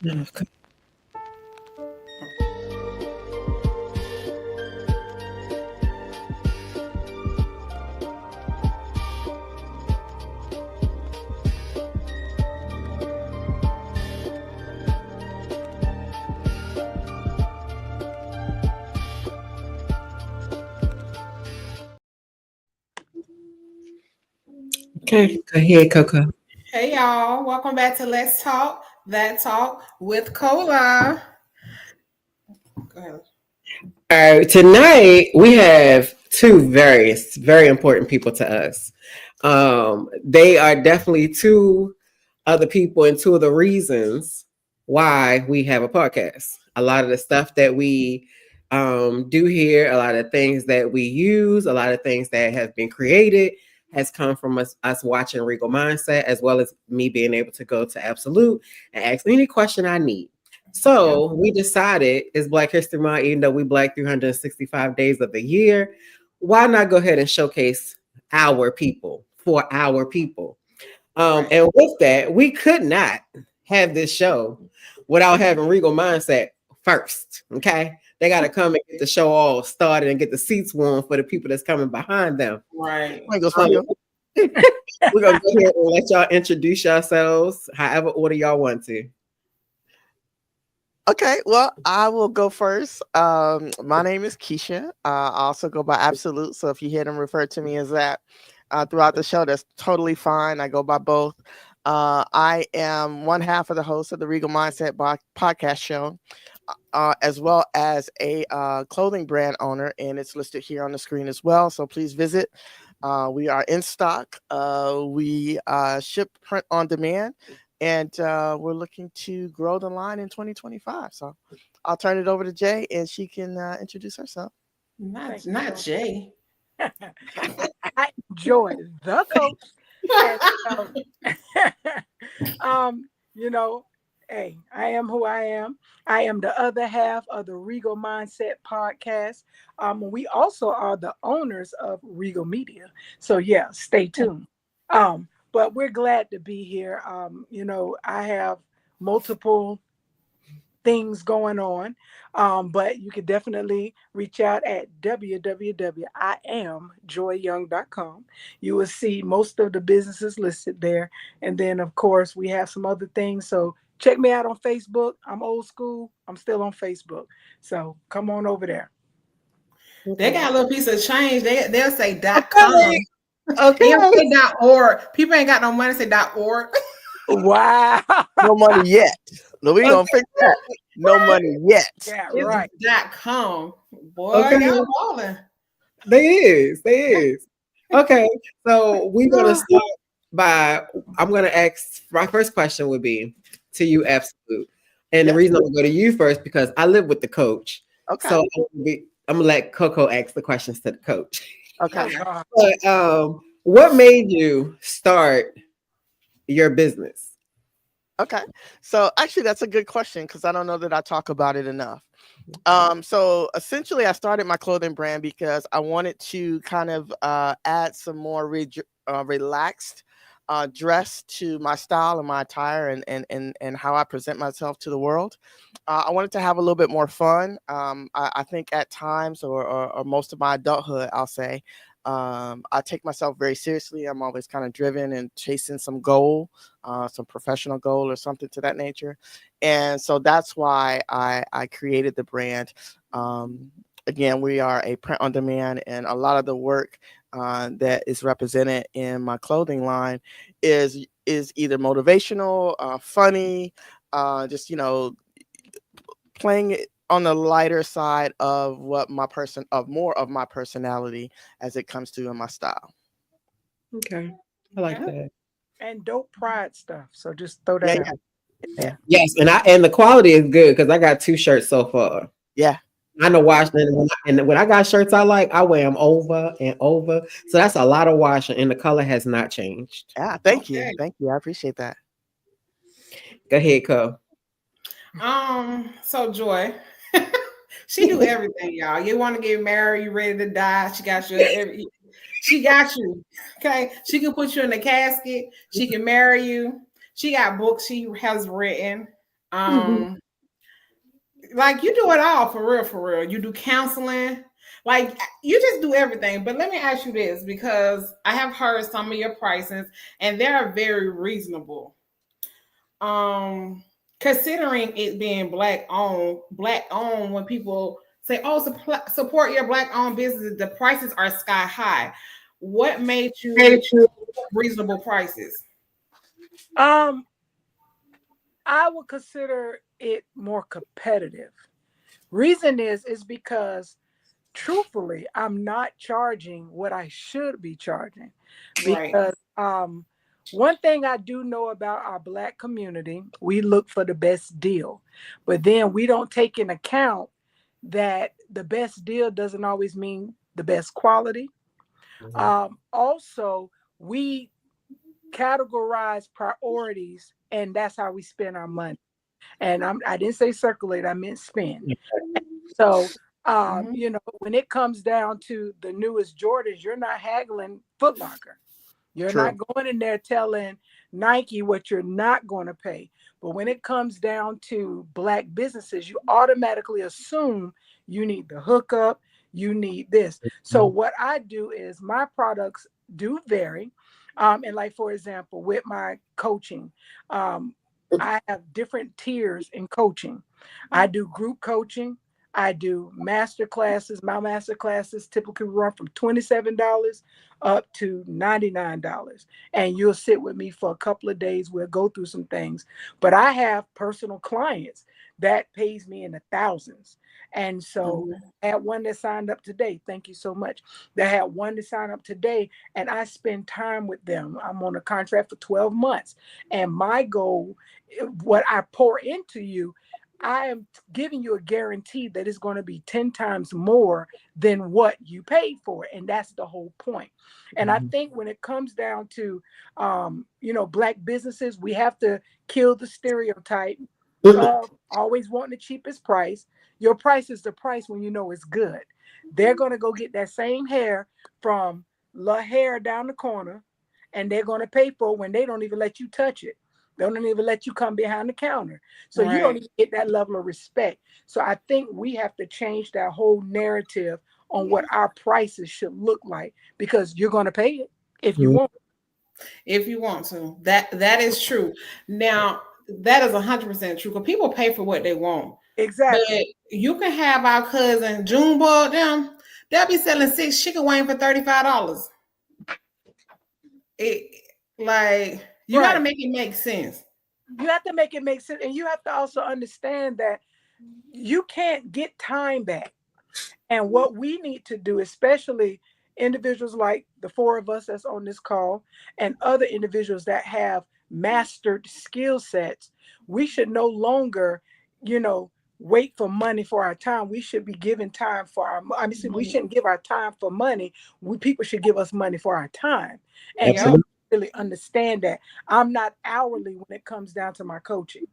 Okay. Okay, go ahead, Coco. Hey y'all, welcome back to Let's Talk That Talk with Cola. Go ahead. All right, tonight we have two very important people to us. They are definitely two other people and two of the reasons why we have a podcast. A lot of the stuff that we do here, a lot of things that we use, a lot of things that have been created has come from us watching Regal Mindset, as well as me being able to go to Absolute and ask any question I need. Yeah. So we decided it's Black History Month, even though we Black 365 days of the year. Why not go ahead and showcase our people for our people? Right. And with that, we could not have this show without having Regal Mindset first. Okay. They got to come and get the show all started and get the seats warm for the people that's coming behind them. Right. Wanna go Um, see we're going to go ahead and let y'all introduce yourselves, however order y'all want to. Okay, well, I will go first. My name is Keisha. I also go by Absolute. So if you hear them refer to me as that throughout the show, that's totally fine. I go by both. I am one half of the host of the Regal Mindset podcast show, as well as a clothing brand owner, and it's listed here on the screen as well. So please visit. We are in stock. We ship print on demand, and we're looking to grow the line in 2025. So I'll turn it over to Jay, and she can introduce herself. Not Jay. I enjoy the coach. And, um, you know, hey, I am who I am. I am the other half of the Regal Mindset podcast. We also are the owners of Regal Media. So yeah, stay tuned. But we're glad to be here. I have multiple things going on. But you can definitely reach out at www.iamjoyyoung.com. You will see most of the businesses listed there. And then, of course, we have some other things. So check me out on Facebook. I'm old school. I'm still on Facebook. So come on over there. They got a little piece of change. They'll say Okay. .com. They don't Okay. say .org. People ain't got no money to say .org. Wow. No money yet. No, we gonna fix that. No money yet. Yeah, right. It's .com. Boy, Okay. y'all balling. They is. They is. Okay. So we're gonna start by I'm gonna ask my first question would be to you, Absolute. And the Yeah. reason I'm gonna go to you first because I live with the coach. Okay. So I'm gonna let Coco ask the questions to the coach. Okay. Oh, God. But what made you start your business? Okay. So actually, that's a good question because I don't know that I talk about it enough. So essentially, I started my clothing brand because I wanted to kind of add some more relaxed dress to my style and my attire and how I present myself to the world. I wanted to have a little bit more fun. I think at times or most of my adulthood, I'll say, I take myself very seriously. I'm always kind of driven and chasing some goal, some professional goal or something to that nature. And so that's why I created the brand. Again, we are a print on demand, and a lot of the work that is represented in my clothing line is either motivational, funny, just playing it on the lighter side of more of my personality as it comes to in my style. Okay. I like Yeah. that. And dope pride stuff. So just throw Yeah, that yeah, out. yeah, Yes, and the quality is good because I got two shirts so far. yeah. I know washing, and when I got shirts I like, I wear them over and over. So that's a lot of washing, and the color has not changed. Yeah, thank you. Okay. Thank you. I appreciate that. Go ahead, Co. So Joy, she do everything, y'all. You want to get married, you ready to die. She got you. Okay. She can put you in a casket. She can marry you. She got books she has written. Like you do it all for real, for real. You do counseling, like you just do everything. But let me ask you this, because I have heard some of your prices and they are very reasonable. Considering it being black owned, when people say, "Oh, support your black owned businesses," the prices are sky high. What made you reasonable prices? I would consider it more competitive. Reason is because truthfully, I'm not charging what I should be charging. Right. Because one thing I do know about our Black community, we look for the best deal, but then we don't take in account that the best deal doesn't always mean the best quality. Also, we categorize priorities, and that's how we spend our money. And I didn't say circulate, I meant spend. So, you know, when it comes down to the newest Jordans, you're not haggling Foot Locker. You're not going in there telling Nike what you're not going to pay. But when it comes down to Black businesses, you automatically assume you need the hookup, you need this. So what I do is my products do vary. And like, for example, with my coaching, I have different tiers in coaching. I do group coaching. I do master classes. My master classes typically run from $27 up to $99. And you'll sit with me for a couple of days. We'll go through some things. But I have personal clients that pays me in the thousands. And so I had one that signed up today. Thank you so much. They had one to sign up today, and I spend time with them. I'm on a contract for 12 months. And my goal, what I pour into you, I am giving you a guarantee that it's going to be 10 times more than what you paid for. And that's the whole point. And I think when it comes down to, you know, Black businesses, we have to kill the stereotype of always wanting the cheapest price. Your price is the price when you know it's good. They're going to go get that same hair from La Hair down the corner, and they're going to pay for it when they don't even let you touch it. They don't even let you come behind the counter. So you don't even get that level of respect. So I think we have to change that whole narrative on what our prices should look like, because you're going to pay it if you want. If you want to. That is true. Now, that is 100% true, because people pay for what they want. Exactly. But you can have our cousin Junebug them. They'll be selling 6 chicken wings for $35. Like, you got to make it make sense. You have to make it make sense. And you have to also understand that you can't get time back. And what we need to do, especially individuals like the 4 of us that's on this call and other individuals that have mastered skill sets, we should no longer, you know, wait for money for our time. We should be giving time for our, I mean, we shouldn't give our time for money. People should give us money for our time. And you really understand that I'm not hourly when it comes down to my coaching.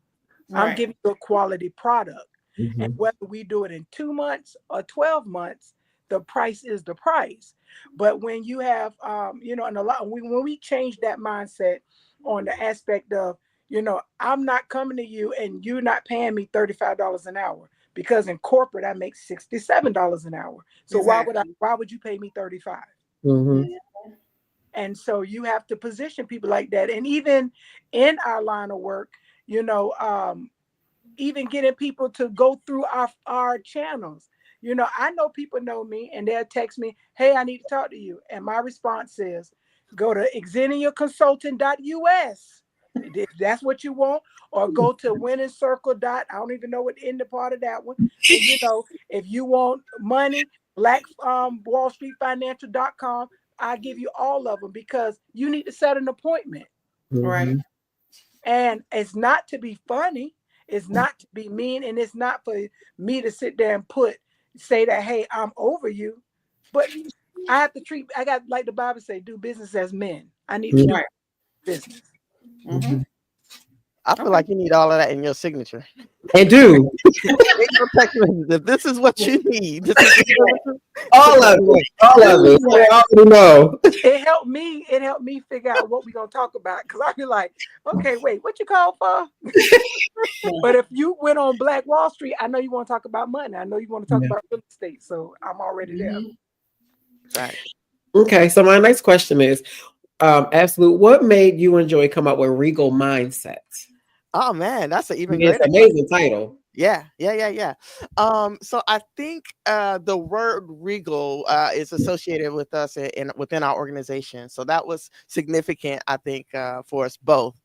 I'm giving you a quality product. And whether we do it in 2 months or 12 months, the price is the price. But when you have, you know, and when we change that mindset on the aspect of, you know, I'm not coming to you and you're not paying me $35 an hour, because in corporate I make $67 an hour. So why would you pay me $35? And so you have to position people like that. And even in our line of work, you know, even getting people to go through our channels. You know, I know people know me and they'll text me, "Hey, I need to talk to you." And my response is, go to xeniaconsulting.us if that's what you want, or go to winning circle. I don't even know what in the part of that one. And, you know, if you want money, Black Wall Street Financial.com, I give you all of them, because you need to set an appointment. Right. And it's not to be funny. It's not to be mean, and it's not for me to sit there and say that, hey, I'm over you. But I have to I got, like the Bible say, do business as men. I need to do business. I feel like you need all of that in your signature. And do In your text message, if this is what you need. This is all of it. All of it. We already know. It helped me figure out what we're gonna talk about, because I'd be like, okay, wait, what you call for? But if you went on Black Wall Street, I know you want to talk about money. I know you want to talk about real estate. So I'm already there. right. Okay, so my next question is, Absolute, what made you enjoy come up with Regal Mindset? Oh man, that's an even It's greater an amazing title. Yeah. So I think the word regal is associated with us within our organization. So that was significant, I think, for us both.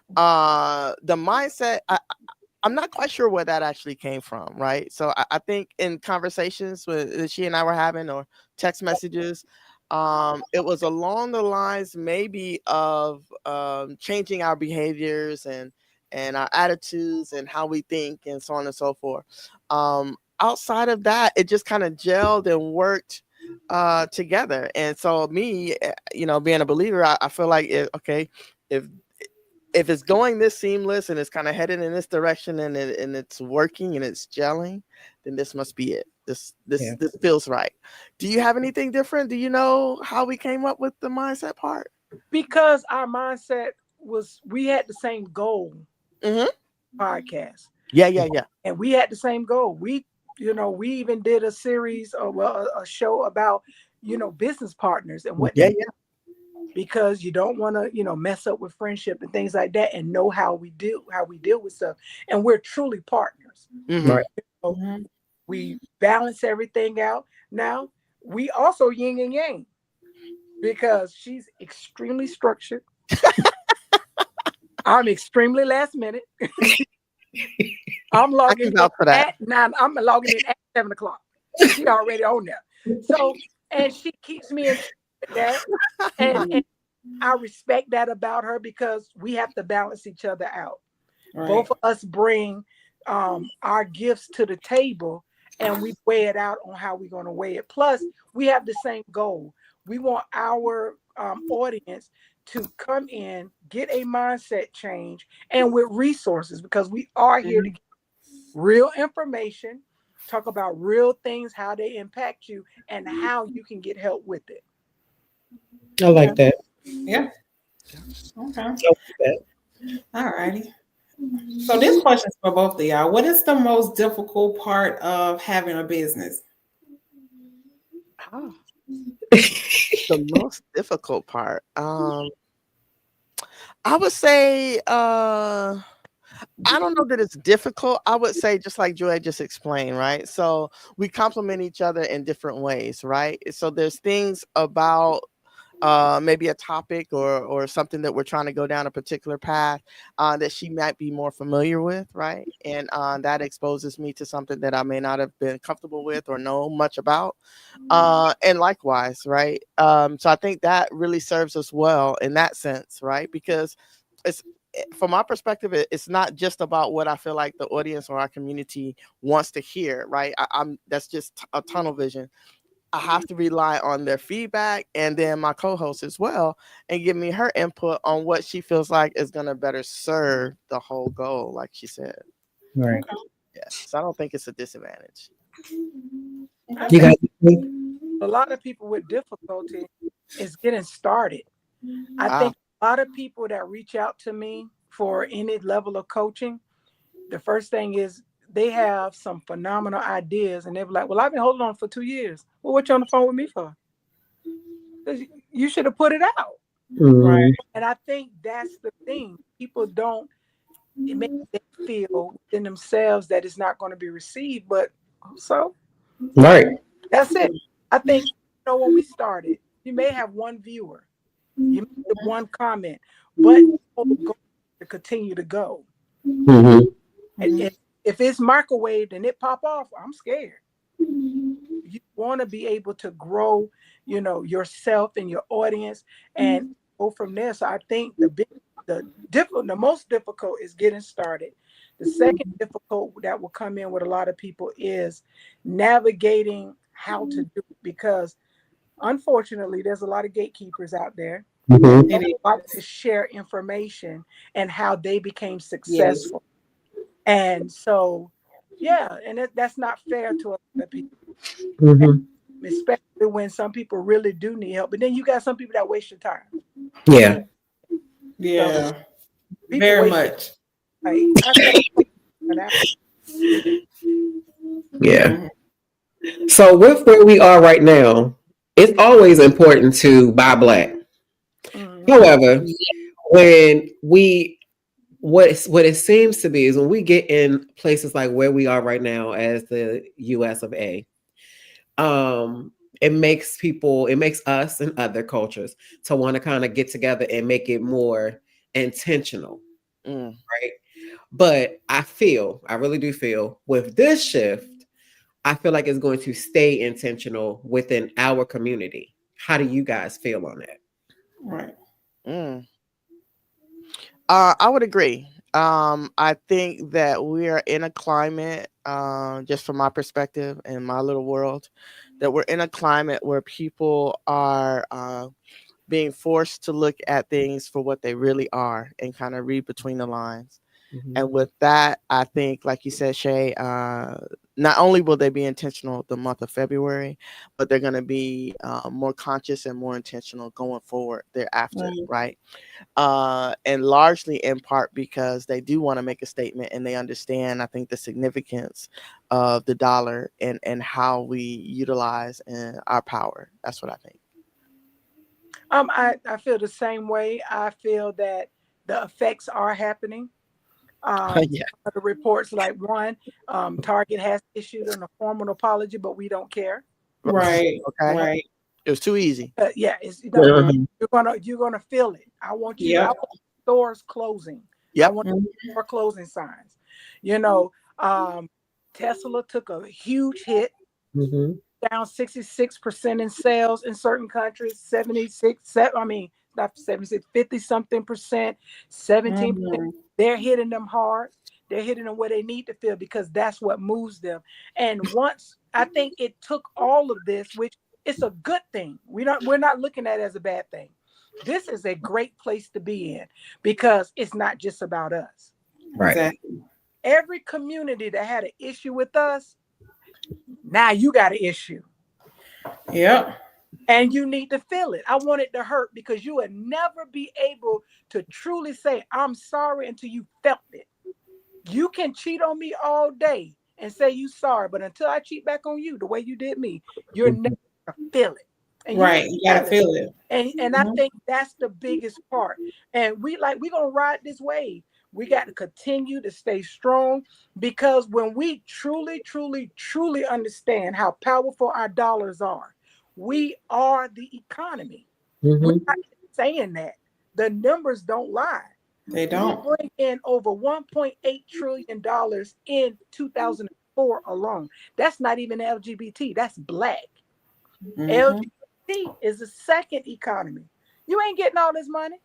The mindset, I'm not quite sure where that actually came from, right? So I think in conversations that she and I were having, or text messages, it was along the lines maybe of changing our behaviors and our attitudes and how we think and so on and so forth. Outside of that, it just kind of gelled and worked together. And so me, being a believer, I feel like, if it's going this seamless and it's kind of headed in this direction and it's working and it's gelling, then this must be it. This feels right. Do you have anything different? Do you know how we came up with the mindset part? Because our mindset was, we had the same goal. Podcast. Yeah. And we had the same goal. We even did a series, a show about, business partners and what. Yeah. Because you don't want to, mess up with friendship and things like that, and know how we deal with stuff. And we're truly partners. Right. We balance everything out. Now we also yin and yang, because she's extremely structured. I'm extremely last minute. I'm logging in at 9. I'm logging in at 7 o'clock. She's already on there. So, and she keeps me in that. And I respect that about her, because we have to balance each other out. Right. Both of us bring our gifts to the table, and we weigh it out on how we're going to weigh it. Plus, we have the same goal. We want our audience to come in, get a mindset change, and with resources, because we are here to get real information, talk about real things, how they impact you, and how you can get help with it. I like that. Yeah. Okay. All righty. So this question is for both of y'all. What is the most difficult part of having a business? The most difficult part. I would say, I don't know that it's difficult. I would say, just like Joy just explained, right? So we complement each other in different ways, right? So there's things about maybe a topic or something that we're trying to go down a particular path that she might be more familiar with, right? And that exposes me to something that I may not have been comfortable with or know much about. And likewise, right? So I think that really serves us well in that sense, right? Because from my perspective, it's not just about what I feel like the audience or our community wants to hear, right? That's just a tunnel vision. I have to rely on their feedback, and then my co-host as well, and give me her input on what she feels like is going to better serve the whole goal, like she said. Right. Yeah. So I don't think it's a disadvantage. You guys, a lot of people with difficulty is getting started. I think a lot of people that reach out to me for any level of coaching, the first thing is they have some phenomenal ideas, and they're like, well, I've been holding on for 2 years. Well, what you on the phone with me for? You should have put it out. Right. And I think that's the thing. People don't, it makes them feel in themselves that it's not going to be received, but so right. That's it. I think, when we started, you may have one viewer, you may have one comment, but to continue to go. And if it's microwaved and it pop off, I'm scared. You want to be able to grow, yourself and your audience and go from there. So I think the most difficult is getting started. The second difficult that will come in with a lot of people is navigating how to do it, because unfortunately there's a lot of gatekeepers out there. Mhm. It is. like to share information and how they became Yes. successful. And so, yeah, and that's not fair to a lot of people, Mhm. especially when some people really do need help. But then you got some people that waste your time. Yeah. Yeah. So people Very waste much. like I said, an hour. Yeah. Mhm. So with where we are right now, it's always important to buy black. Mhm. However, when we what it seems to be is when we get in places like where we are right now as the US of A, it makes us and other cultures to want to kind of get together and make it more intentional, Mm. right? But I really do feel with this shift, I feel like it's going to stay intentional within our community. How do you guys feel on that? Right. Mm. I would agree. I think that we are in a climate, just from my perspective and my little world, that we're in a climate where people are being forced to look at things for what they really are and kind of read between the lines. Mhm. And with that, I think, like you said, Shay, not only will they be intentional the month of February, but they're going to be more conscious and more intentional going forward thereafter, Right. right? And largely in part because they do want to make a statement and they understand, I think, the significance of the dollar and how we utilize our power. That's what I think. I feel the same way. I feel that the effects are happening. Yeah. The reports like one, Target has issued an formal apology, but we don't care. Right. Okay. Right. It was too easy. Yeah, it's Mhm. you're gonna feel it. I want Yep. stores closing. I Yep. want Mhm. more closing signs. You know, Tesla took a huge hit, Mhm. down 66% in sales in certain countries, 76, I mean, not 76, 50 something percent, 17%. Mhm. They're hitting them hard. They're hitting them where they need to feel because that's what moves them. And once I think it took all of this, which it's a good thing. We're not looking at it as a bad thing. This is a great place to be in because it's not just about us. Right. Exactly. Every community that had an issue with us, now you got an issue. Yep. And you need to feel it. I want it to hurt because you would never be able to truly say, I'm sorry until you felt it. You can cheat on me all day and say you sorry, but until I cheat back on you the way you did me, you're never Mhm. gonna feel it. And you Right. need You to gotta feel it. feel it. And I think that's the biggest part. And we're gonna ride this wave. We got to continue to stay strong because when we truly, truly, truly understand how powerful our dollars are, we are the economy. We're Mhm. not saying that. The numbers don't lie. They We don't. bring in over $1.8 trillion in 2004 alone. That's not even LGBT, that's black. Mhm. LGBT is the second economy. You ain't getting all this money.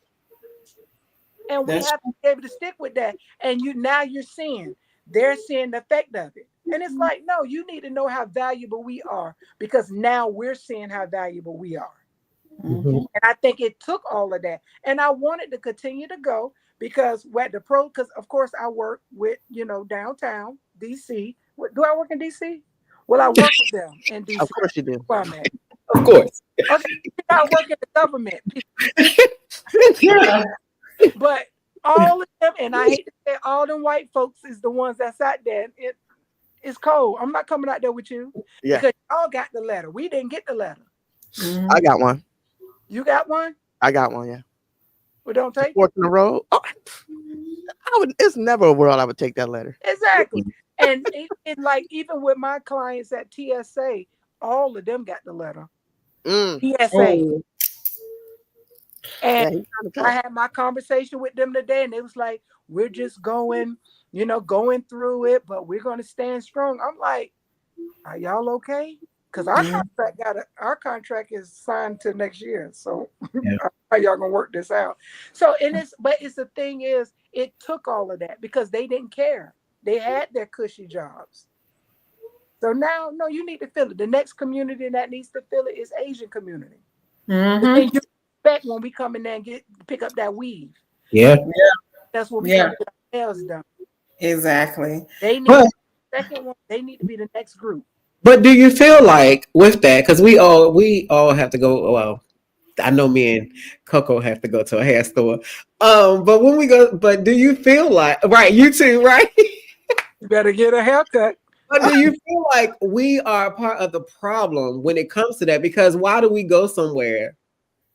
And we That's have to be able to stick with that. And you're seeing, they're seeing the effect of it. And it's like, no, you need to know how valuable we are because now we're seeing how valuable we are. Mhm. Mhm. And I think it took all of that. And I wanted to continue to go because because of course I work with, downtown DC. Do I work in DC? Well, I work with them in DC. Of course you do. Where I'm at. Of course. Okay, I work in the government, Yeah. but all of them, and I hate to say all them white folks is the ones that's out there. It's cold. I'm not coming out there with you Yeah. because y'all got the letter. We didn't get the letter. Mhm. I got one. You got one? I got one. Yeah. Well, don't take it. Fork in the road. Oh, it's never a world I would take that letter. Exactly. And like even with my clients at TSA, all of them got the letter. Mm. TSA. Oh. And Yeah, he's kind of I tough. had my conversation with them today, and it was like, we're just going through it, but we're gonna stand strong. I'm like, are y'all okay? Because Mhm. our contract is signed to next year. So Yeah. how y'all gonna work this out? So but the thing is, it took all of that because they didn't care. They had their cushy jobs. So now, no, you need to feel it. The next community that needs to feel it is Asian community. But then Mhm. respect when we come in there and pick up that weave. Yeah. That's what we Yeah. got to get our nails done. Exactly. They need But the second one. They need to be the next group. but do you feel like with that, because we all have to go, well, I know me and Coco have to go to a hair store. But when we go, but do you feel like, right, you too, right? You better get a haircut. But do you feel like we are part of the problem when it comes to that? Because why do we go somewhere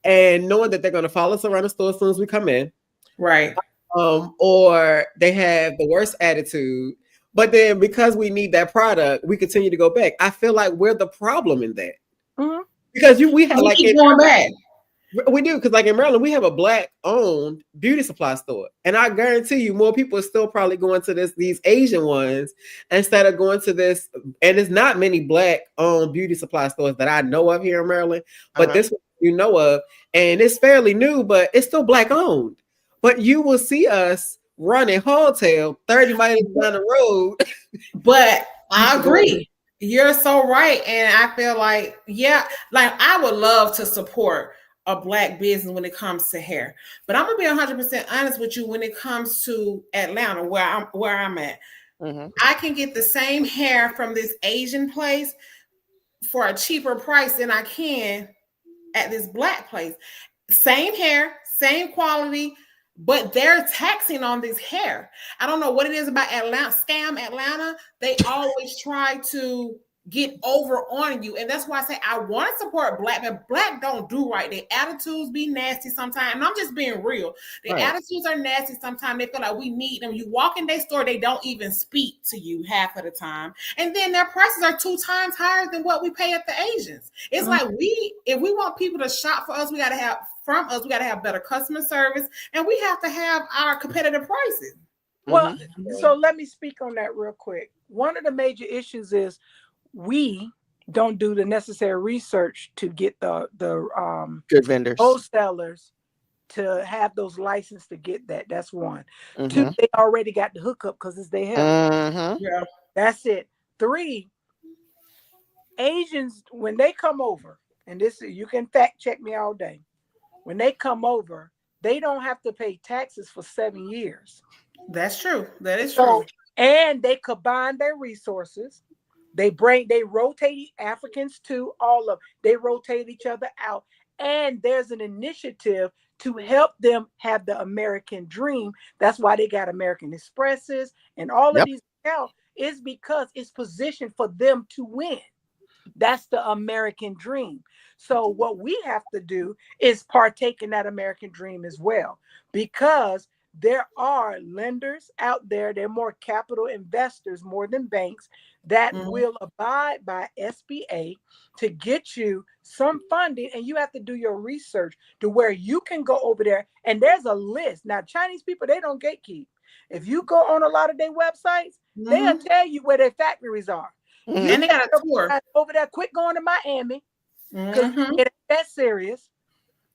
and knowing that they're going to follow us around the store as soon as we come in, Right. or they have the worst attitude, but then because we need that product, we continue to go back? I feel like we're the problem in that. Mhm. Because we have We like keep going back. we do, because like in Maryland, we have a Black-owned beauty supply store, and I guarantee you, more people are still probably going to these Asian ones instead of going to this. And there's not many Black-owned beauty supply stores that I know of here in Maryland, but this one you know of, and it's fairly new, but it's still Black-owned. But you will see us running wholesale 30 miles down the road. But I agree. You're so right. And I feel like, yeah, like I would love to support a Black business when it comes to hair. But I'm gonna be 100% honest with you when it comes to Atlanta, where I'm at. Mm-hmm. I can get the same hair from this Asian place for a cheaper price than I can at this Black place. Same hair, same quality, but they're taxing on this hair. I don't know what it is about Atlanta, scam Atlanta. They always try to get over on you. And that's why I say I want to support Black, but Black don't do right. Their attitudes be nasty sometimes. And I'm just being real. Their attitudes are nasty sometimes. They feel like we need them. You walk in their store, they don't even speak to you half of the time. And then their prices are 2 times higher than what we pay at the Asians. It's like if we want people to shop for us, we got to have better customer service, and we have to have our competitive prices. Well, so let me speak on that real quick. One of the major issues is we don't do the necessary research to get the good vendors, wholesalers to have those licenses to get that. That's one. Mm-hmm. 2, they already got the hookup because it's their hair. Mm-hmm. Yeah. That's it. 3, Asians, when they come over, and this you can fact check me all day. When they come over, they don't have to pay taxes for 7 years. That's true. That is true. And they combine their resources. They rotate Africans too, all of they rotate each other out. And there's an initiative to help them have the American dream. That's why they got American Expresses and all of these accounts is because it's positioned for them to win. That's the American dream. So what we have to do is partake in that American dream as well, because there are lenders out there. They're more capital investors more than banks that will abide by SBA to get you some funding. And you have to do your research to where you can go over there. And there's a list. Now, Chinese people, they don't gatekeep. If you go on a lot of their websites, they'll tell you where their factories are. And they got a tour over there. Quit going to Miami because it ain't that serious.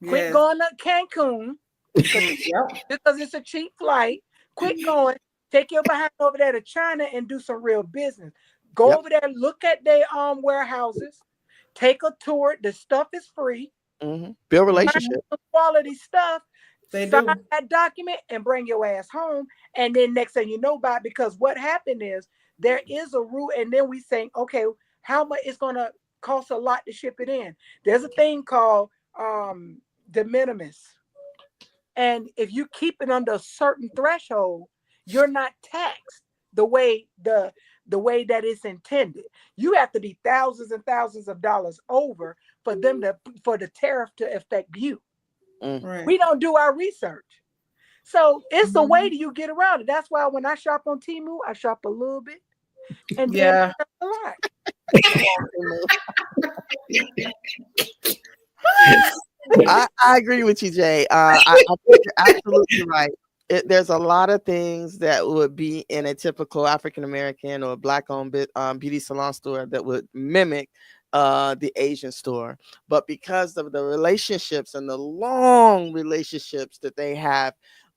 Quit going to Cancun because it's a cheap flight. Quit going. Take your behind over there to China and do some real business. Go over there, look at their warehouses, take a tour. The stuff is free. Build relationships. Quality stuff. They sign do that document and bring your ass home. And then next thing you know about it, because what happened is there is a rule, and then we say, okay, how much it's gonna cost a lot to ship it in. There's a thing called de minimis. And if you keep it under a certain threshold, you're not taxed the way that it's intended. You have to be thousands and thousands of dollars over for the tariff to affect you. right. We don't do our research. So it's a way that you get around it. That's why when I shop on Temu, I shop a little bit and then I shop a lot. I agree with you, Jay. I think you're absolutely right. There's a lot of things that would be in a typical African American or Black-owned beauty salon store that would mimic the Asian store, but because of the relationships and the long relationships that they have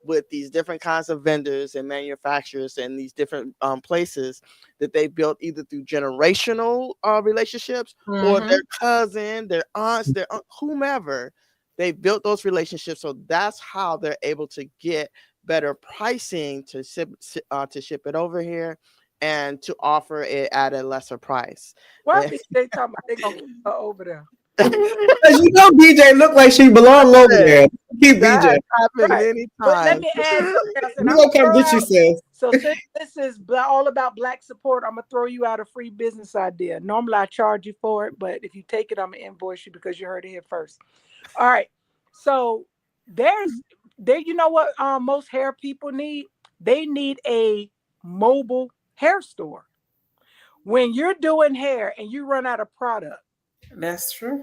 with these different kinds of vendors and manufacturers and these different places that they built either through generational relationships or their cousin, their aunts, whomever, They built those relationships, so that's how they're able to get better pricing to ship it over here and to offer it at a lesser price. Why they talking about they gonna keep her over there? Because you know BJ look like she belong over there. Keep That BJ. has happened Right. many But let times. me add something else. and We I'm gonna come throw get you, out- sis. So since this is all about Black support, I'm gonna throw you out a free business idea. Normally I charge you for it, but if you take it, I'm gonna invoice you because you heard it here first. All right. So you know what most hair people need? They need a mobile hair store. When you're doing hair and you run out of product, That's true.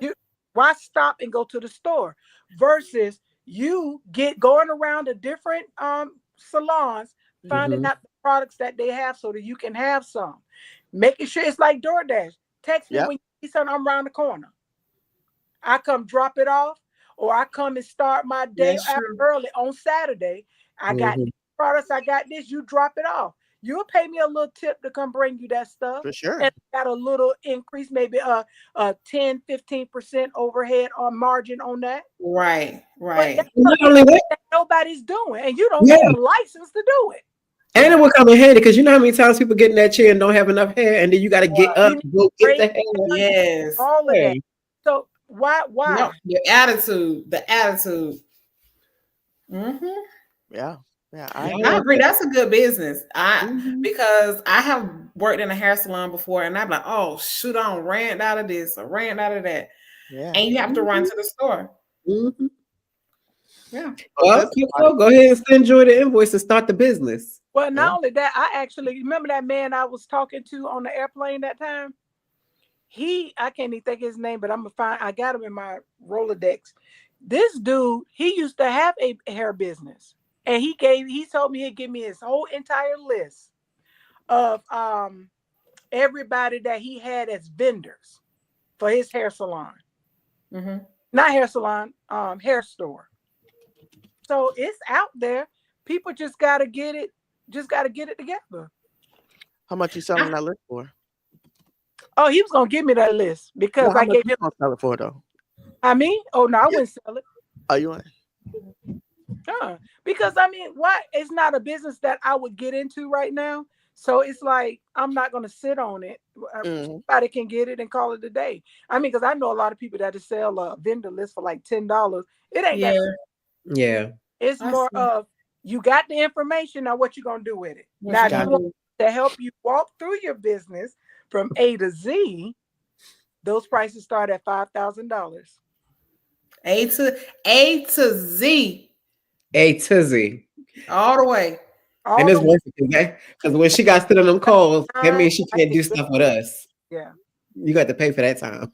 why stop and go to the store versus you going around the different salons, finding out the products that they have so that you can have some. Making sure it's like DoorDash. Text me when you see something, I'm around the corner. I come drop it off, or I come and start my day out early on Saturday. I got these products, I got this, you drop it off. You'll pay me a little tip to come bring you that stuff. For sure. And got a little increase, maybe a 10-15% overhead or margin on that. Right. But Not only that, that nobody's doing, and you don't need a license to do it. and it will come in handy because you know how many times people get in that chair and don't have enough hair, and then you got to get up, go get the hair. Yes. All of that. So why? No, the attitude. Mm-hmm. Yeah. I agree. That's a good business. Because I have worked in a hair salon before, and I'm like, oh shoot, I ran out of this or ran out of that. Yeah. And you have to run to the store. Yeah. Well, go ahead and send Joy the invoice and start the business. Well, not only that, I actually remember that man I was talking to on the airplane that time. I can't even think his name, but I'm gonna find. I got him in my Rolodex. This dude, he used to have a hair business. And he told me he'd give me his whole entire list of everybody that he had as vendors for his hair salon. Not hair salon, hair store. So it's out there. People just gotta get it together. How much you selling that list for? Oh, he was gonna give me that list because I gave him. Gonna sell it for though. I mean, oh no, I wouldn't sell it. Oh, you want? Because I mean, why? It's not a business that I would get into right now. So it's like I'm not going to sit on it. Somebody can get it and call it a day. I mean, because I know a lot of people that just sell a vendor list for like $10. It ain't that. Yeah. It's more of you got the information. Now, what you gonna do with it? Now, if you want to help you walk through your business from A to Z, those prices start at $5,000. A to Z. A to Z. All the way. And it's worth it because when she got to them calls, that means she can't do stuff with us. Yeah. You got to pay for that time.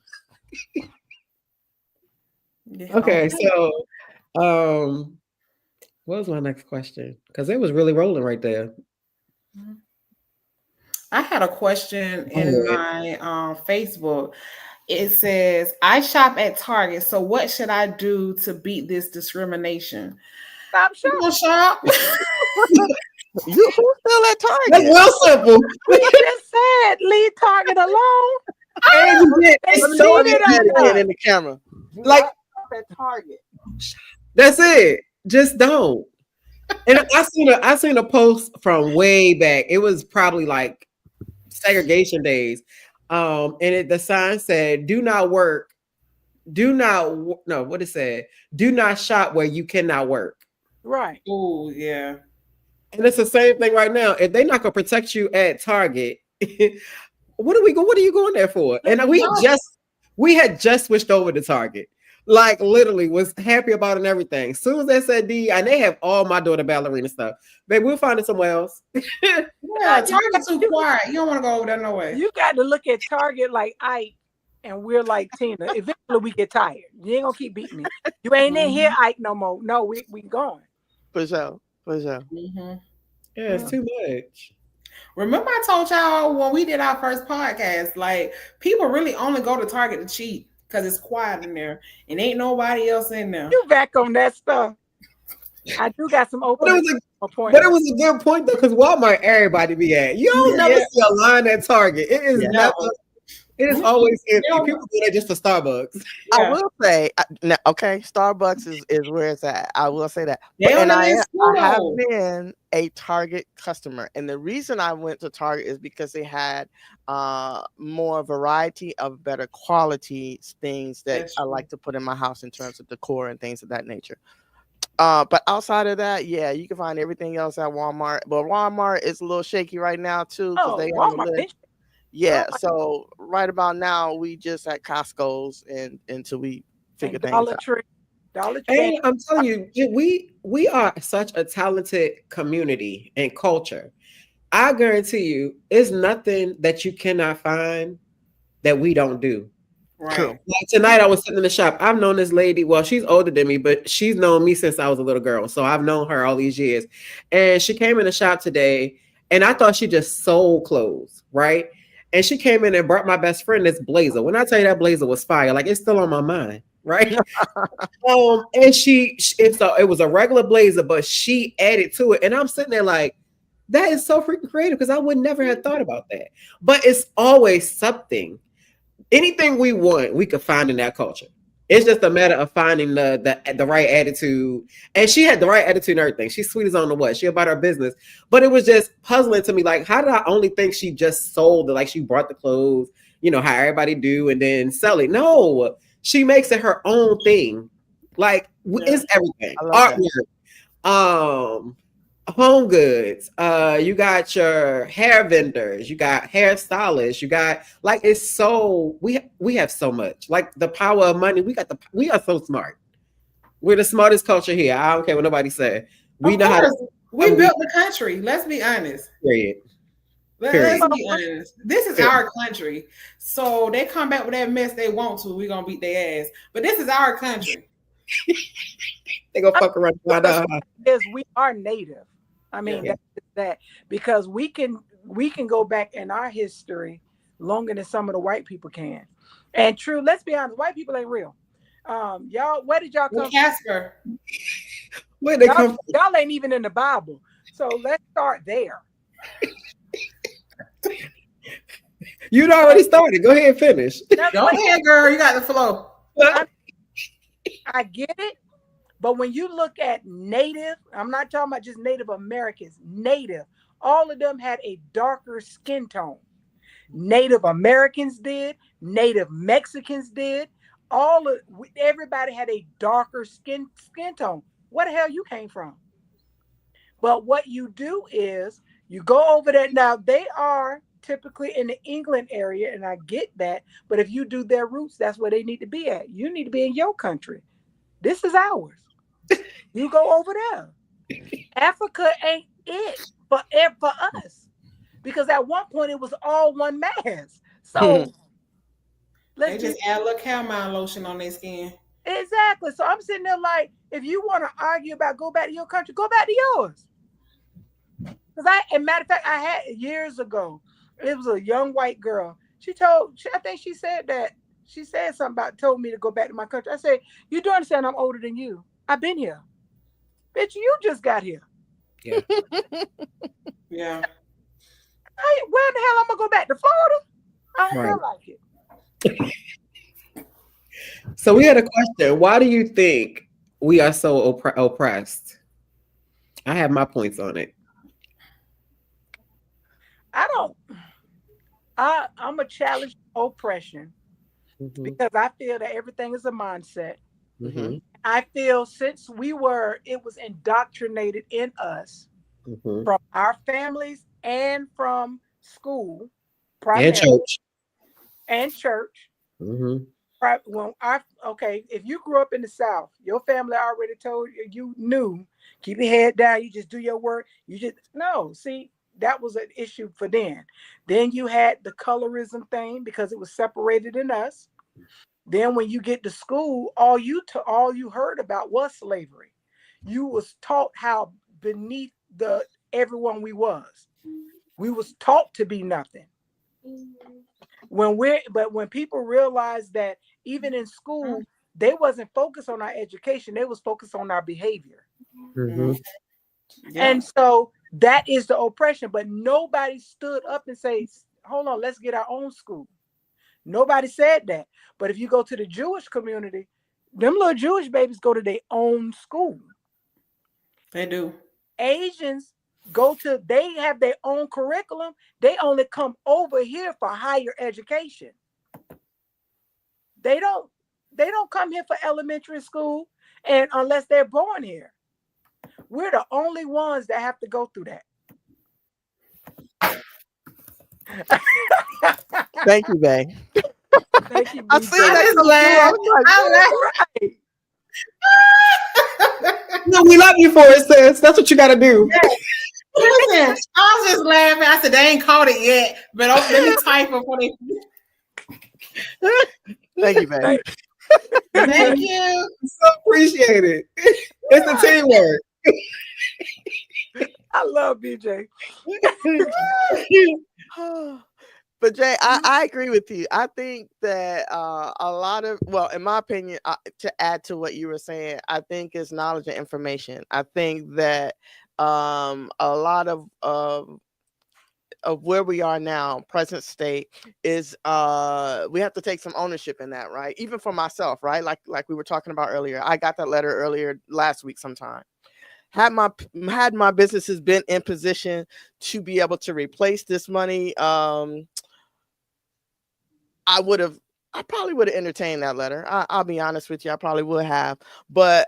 Okay, so what was my next question? Because it was really rolling right there. I had a question in my Facebook. It says, I shop at Target, so what should I do to beat this discrimination? Stop shopping. You shop. You who still at Target? That's real simple. We just said leave Target alone. And you did. It's so again in the camera. Like at Target. That's it. Just don't. And I seen a post from way back. It was probably like segregation days. And the sign said, do not shop where you cannot work. Right. Oh, yeah. And it's the same thing right now. If they're not gonna protect you at Target, what are you going there for? And we had just switched over to Target. Like literally was happy about it and everything. As soon as they said and they have all my daughter ballerina stuff. Babe, we'll find it somewhere else. Yeah, Target's too quiet. You don't want to go over there no way. You got to look at Target like Ike, and we're like Tina. Eventually we get tired. You ain't gonna keep beating me. You ain't in here, Ike, no more. No, we going. For sure. Yeah, it's too much. Remember I told y'all when we did our first podcast, like people really only go to Target to cheat because it's quiet in there and ain't nobody else in there. You back on that stuff. I do got some open point. But it was a good point though, because Walmart everybody be at. You don't never see a line at Target. It is never It is always empty. People do that just for Starbucks. I will say, okay, Starbucks is where it's at. I will say that. And I have been a Target customer. And the reason I went to Target is because they had more variety of better quality things that I like to put in my house in terms of decor and things of that nature. But outside of that, yeah, you can find everything else at Walmart. But Walmart is a little shaky right now too, because they on the list. Yeah, so right about now we just at Costco's and until we figure things out. Dollar Tree. And I'm telling you, we are such a talented community and culture. I guarantee you, it's nothing that you cannot find that we don't do. Right. Like tonight, I was sitting in the shop. I've known this lady. Well, she's older than me, but she's known me since I was a little girl. So I've known her all these years. And she came in the shop today, and I thought she just sold clothes, right? And she came in and brought my best friend this blazer. When I tell you that blazer was fire, like it's still on my mind, right? And it was a regular blazer, but she added to it, and I'm sitting there like, that is so freaking creative because I would never have thought about that. But it's always something. Anything we want, we could find in that culture. It's just a matter of finding the right attitude. And she had the right attitude and everything. She's sweet as on the what. She about her business. But it was just puzzling to me. Like, how did I only think she just sold it? Like she brought the clothes, how everybody do, and then sell it. No, she makes it her own thing. Like it's everything. Artwork. Home goods. You got your hair vendors, you got hairstylists, you got it's so we have so much. Like the power of money. We are so smart. We're the smartest culture here. I don't care what nobody said. We know how to. We built the country. Let's be honest. Period. Let's be honest. This is our country. So they come back with that mess they want to. We're gonna beat their ass. But this is our country. They gonna fuck around. Because we are native. I mean, that's that because we can go back in our history longer than some of the white people can. And true, let's be honest, white people ain't real. Y'all, where did y'all come from? Casper. Where they come from? Y'all ain't even in the Bible. So let's start there. You'd already started. Go ahead and finish. Go ahead, girl. You got the flow. I get it. But when you look at native, I'm not talking about just Native Americans, native, all of them had a darker skin tone. Native Americans did, Native Mexicans did, everybody had a darker skin tone. Where the hell you came from? But what you do is you go over there. Now they are typically in the England area, and I get that. But if you do their roots, that's where they need to be at. You need to be in your country. This is ours. You go over there. Africa ain't it for us, because at one point it was all one mass. So they just add a little calamine lotion on their skin. Exactly. So I'm sitting there like, if you want to argue about go back to your country, go back to yours. Because as a matter of fact, I had years ago, it was a young white girl. I think she said that. She said something about, told me to go back to my country. I said, you do understand I'm older than you. I've been here. Bitch, you just got here. Yeah. Yeah. Where the hell I'm going to go back to Florida? I don't feel like it. So we had a question. Why do you think we are so oppressed? I have my points on it. I'm a challenge oppression because I feel that everything is a mindset. Mm-hmm. I feel since it was indoctrinated in us from our families and from school, and church. Mm-hmm. If you grew up in the South, your family already told you knew, keep your head down. You just do your work. That was an issue for them. Then you had the colorism thing because it was separated in us. Then when you get to school, all you heard about was slavery. You was taught how beneath everyone we was. We was taught to be nothing. But when people realized that even in school, they wasn't focused on our education, they was focused on our behavior. Mm-hmm. Yeah. And so that is the oppression. But nobody stood up and says, hold on, let's get our own school. Nobody said that. But if you go to the Jewish community, them little Jewish babies go to their own school. They do. Asians they have their own curriculum. They only come over here for higher education. They don't come here for elementary school, and unless they're born here. We're the only ones that have to go through that. Thank you, Bay. Thank you. I see I that. just laughed. No, we love you for it, sis. That's what you got to do. Listen, I was just laughing. I said they ain't caught it yet, but let me type it for they. Thank you, Bay. Thank you. So appreciate it. It's the teamwork. I love BJ. But Jay, I agree with you. I think that a lot of, well, in my opinion, to add to what you were saying, I think it's knowledge and information. I think that a lot of where we are now, present state, is we have to take some ownership in that, right? Even for myself, right? Like we were talking about earlier. I got that letter earlier last week sometime. Had my businesses been in position to be able to replace this money, I probably would have entertained that letter. I'll be honest with you, I probably would have. But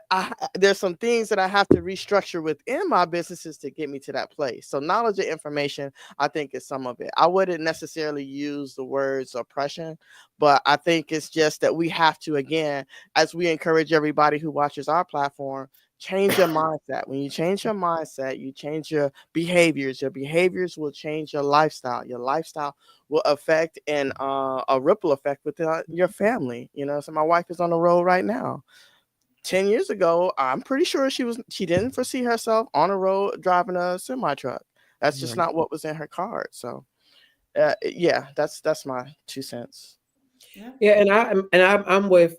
there's some things that I have to restructure within my businesses to get me to that place. So knowledge and information, I think, is some of it. I wouldn't necessarily use the words oppression, but I think it's just that we have to, again, as we encourage everybody who watches our platform, change your mindset. When you change your mindset, you change your behaviors. Your behaviors will change your lifestyle. Your lifestyle will affect and a ripple effect with your family. You know, so my wife is on the road right now. 10 years ago, I'm pretty sure she didn't foresee herself on a road driving a semi truck. That's just not what was in her card. So, yeah, that's my 2 cents. Yeah, and I'm with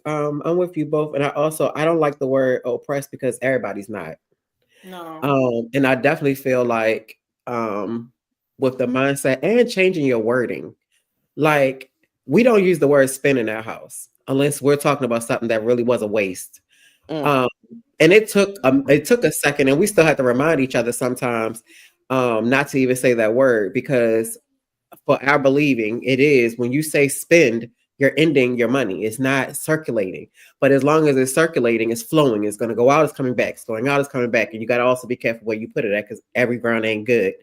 you both, and I don't like the word oppressed because everybody's not. No. And I definitely feel like with the mindset and changing your wording, like we don't use the word spend in our house unless we're talking about something that really was a waste. And it took a second, and we still have to remind each other sometimes not to even say that word, because for our believing, it is when you say spend, you're ending your money. It's not circulating. But as long as it's circulating, it's flowing. It's going to go out, it's coming back. It's going out, it's coming back. And you got to also be careful where you put it at, because every ground ain't good.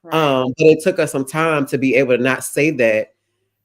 Right. But it took us some time to be able to not say that.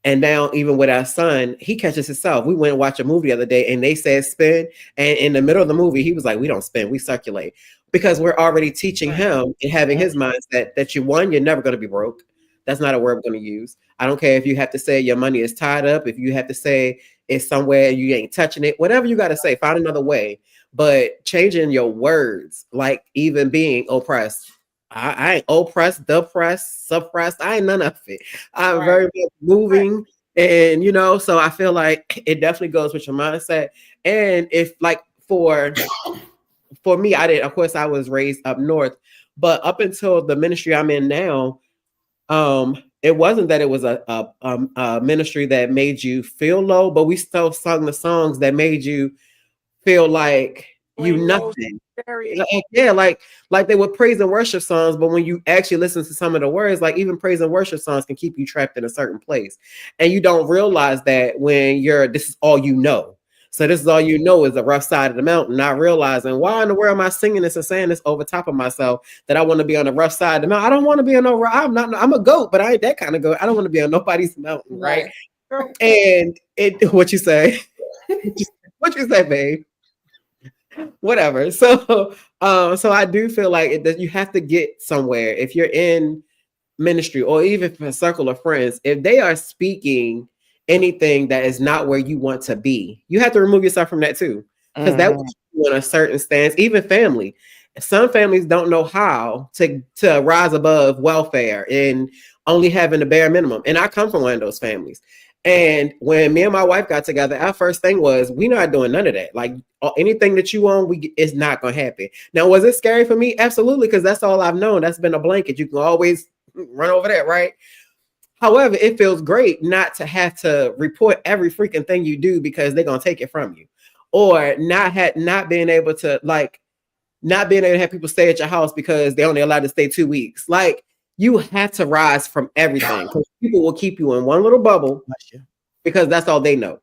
And now, even with our son, he catches himself. We went and watched a movie the other day, and they said spend. And in the middle of the movie, he was like, we don't spend, we circulate. Because we're already teaching him and having his mindset that you're never going to be broke. That's not a word we're going to use. I don't care if you have to say your money is tied up, if you have to say it's somewhere you ain't touching it, whatever you got to say, find another way. But changing your words, like even being oppressed. I ain't oppressed, depressed, suppressed. I ain't none of it. I'm very much moving. And, so I feel like it definitely goes with your mindset. And if like for me, of course, I was raised up north, but up until the ministry I'm in now, it wasn't that it was a ministry that made you feel low, but we still sung the songs that made you feel like you nothing. Yeah, like they were praise and worship songs, but when you actually listen to some of the words, like even praise and worship songs can keep you trapped in a certain place, and you don't realize that when this is all you know. So this is all you know is the rough side of the mountain, not realizing why in the world am I singing this and saying this over top of myself that I want to be on the rough side of the mountain. I don't want to be on I'm a goat, but I ain't that kind of goat. I don't want to be on nobody's mountain, right? And what you say? What you say, babe? Whatever. So I do feel like that you have to get somewhere if you're in ministry or even for a circle of friends. If they are speaking anything that is not where you want to be, you have to remove yourself from that too, because that will keep you in a certain stance. Even family, some families don't know how to rise above welfare and only having the bare minimum. And I come from one of those families. And when me and my wife got together, our first thing was, we're not doing none of that. Like anything that you own, it's not going to happen. Now, was it scary for me? Absolutely, because that's all I've known. That's been a blanket. You can always run over that, right? However, it feels great not to have to report every freaking thing you do because they're gonna take it from you, or not being able to not being able to have people stay at your house because they're only allowed to stay 2 weeks. Like you have to rise from everything because people will keep you in one little bubble because that's all they know.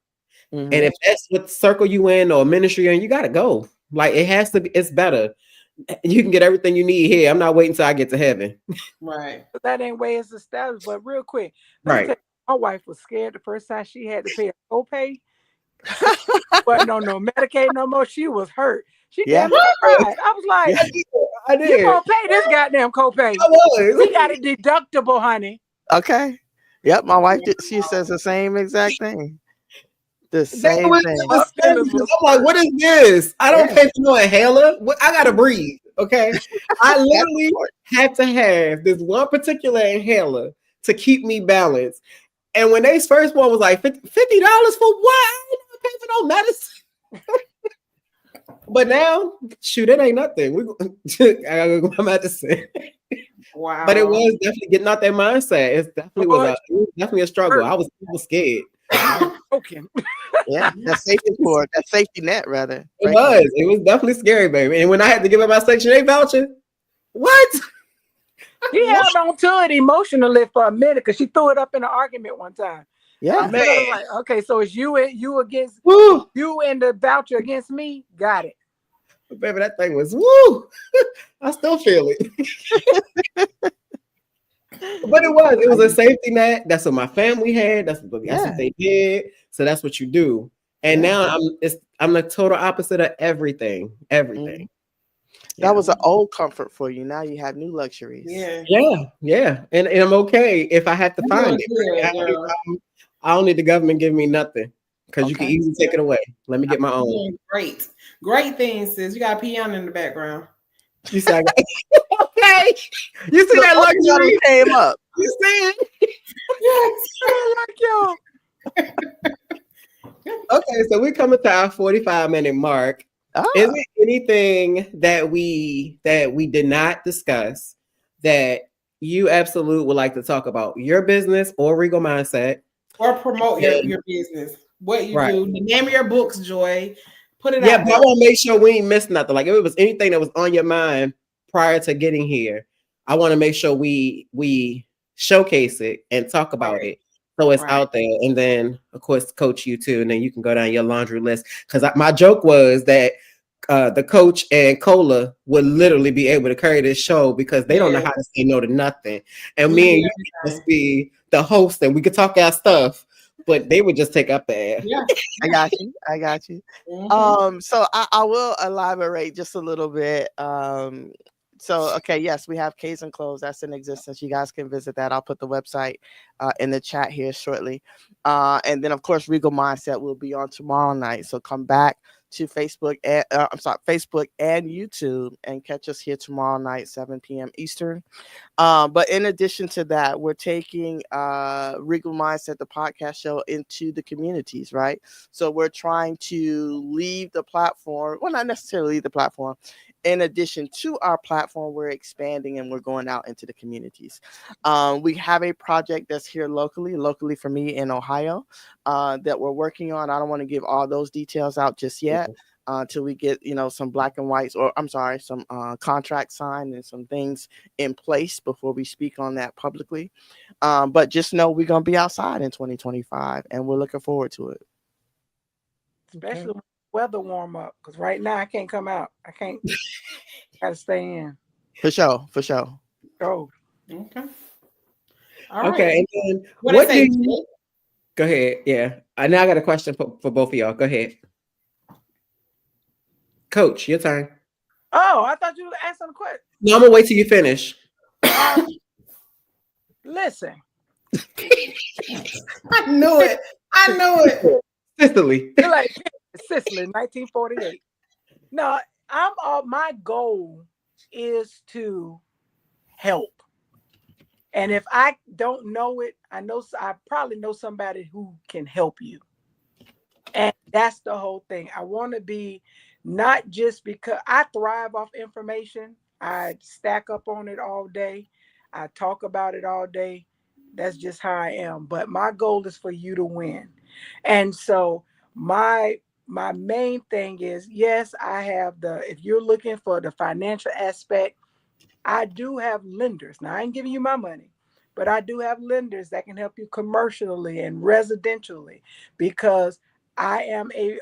Mm-hmm. And if that's what circle you in or ministry you're in, you gotta go. Like it has to be. It's better. You can get everything you need here. I'm not waiting till I get to heaven. Right. But that ain't way it's established. But real quick, let me tell you, my wife was scared the first time she had to pay a copay. But no Medicaid no more. She was hurt. She damn near cried. I was like, I did. You gonna pay this goddamn copay? I was. We got a deductible, honey. Okay. Yep, my wife did. She says the same exact thing. The same thing. I'm like, what is this? I don't pay for no inhaler. I gotta breathe. Okay. I literally had to have this one particular inhaler to keep me balanced. And when they first one was like $50 for what? I ain't paying for no medicine. But now, shoot, it ain't nothing. I gotta go get my medicine. Wow. But it was definitely getting out that mindset. It was definitely a struggle. I was scared. Okay. Yeah, that safety cord, that safety net, rather. It was definitely scary, baby. And when I had to give up my Section 8 voucher, what? She held on to it emotionally for a minute because she threw it up in an argument one time. Yeah, man. Like, okay, so it's you against you and the voucher against me. Got it, baby. That thing was woo. I still feel it. But it was a safety net. That's what my family had. That's what they did. So that's what you do. And now I'm the total opposite of everything. Everything. That was an old comfort for you. Now you have new luxuries. Yeah. And I'm okay if I have to find it. I don't need the government giving me nothing because you can easily take it away. Let me get my own. Great things, sis. You got a piano in the background. You said, okay. You see that luxury came up. You see it? Yes. Okay, so we're coming to our 45-minute mark. Is there anything that we did not discuss that you absolutely would like to talk about? Your business or Regal Mindset? Or promote your business. What you do. The name of your books, Joy. Put it out. Yeah, but I want to make sure we ain't missed nothing. Like if it was anything that was on your mind prior to getting here, I want to make sure we showcase it and talk about it. So it's out there. And then, of course, coach you too. And then you can go down your laundry list. Because my joke was that the coach and Cola would literally be able to carry this show because they don't know how to say no to nothing. And me and you can just be the host and we could talk our stuff, but they would just take up the air. Yeah, I got you. Mm-hmm. So I will elaborate just a little bit. So, okay, yes, we have K's and Clothes. That's in existence. You guys can visit that. I'll put the website in the chat here shortly. And then, of course, Regal Mindset will be on tomorrow night. So come back to Facebook and YouTube and catch us here tomorrow night, 7 p.m. Eastern. But in addition to that, we're taking Regal Mindset, the podcast show, into the communities, right? So we're trying to leave the platform. Well, not necessarily leave the platform. In addition to our platform, we're expanding and we're going out into the communities. We have a project that's here locally for me in Ohio that we're working on. I don't want to give all those details out just yet until we get, some black and whites, or some contract signed and some things in place before we speak on that publicly. But just know we're going to be outside in 2025 and we're looking forward to it. Especially when weather warm up, because right now I can't come out. I can't. Gotta stay in. For sure. Oh. Okay. Okay. And then what do you? Go ahead. Yeah. Now I got a question for both of y'all. Go ahead. Coach, your turn. Oh, I thought you were asking a question. No, I'm gonna wait till you finish. Listen. I knew it. Sicily. You're like Sicily, 1948. No, my goal is to help. And if I don't know it, I probably know somebody who can help you. And that's the whole thing. I want to be not just because I thrive off information. I stack up on it all day. I talk about it all day. That's just how I am. But my goal is for you to win. And so my main thing is, yes, I have if you're looking for the financial aspect, I do have lenders. Now I ain't giving you my money, but I do have lenders that can help you commercially and residentially, because I am a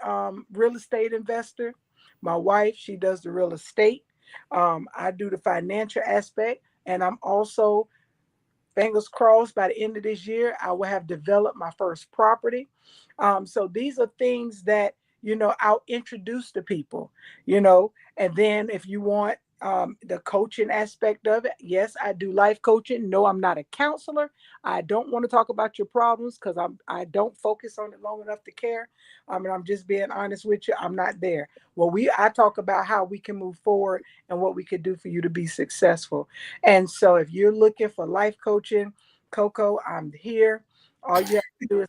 real estate investor. My wife, she does the real estate. I do the financial aspect, and I'm also, fingers crossed, by the end of this year, I will have developed my first property. So these are things that, I'll introduce to people, and then if you want the coaching aspect of it, yes, I do life coaching. No, I'm not a counselor. I don't want to talk about your problems because I don't focus on it long enough to care. And I'm just being honest with you. I'm not there. Well, I talk about how we can move forward and what we could do for you to be successful. And so if you're looking for life coaching, Coco, I'm here. All you have to do is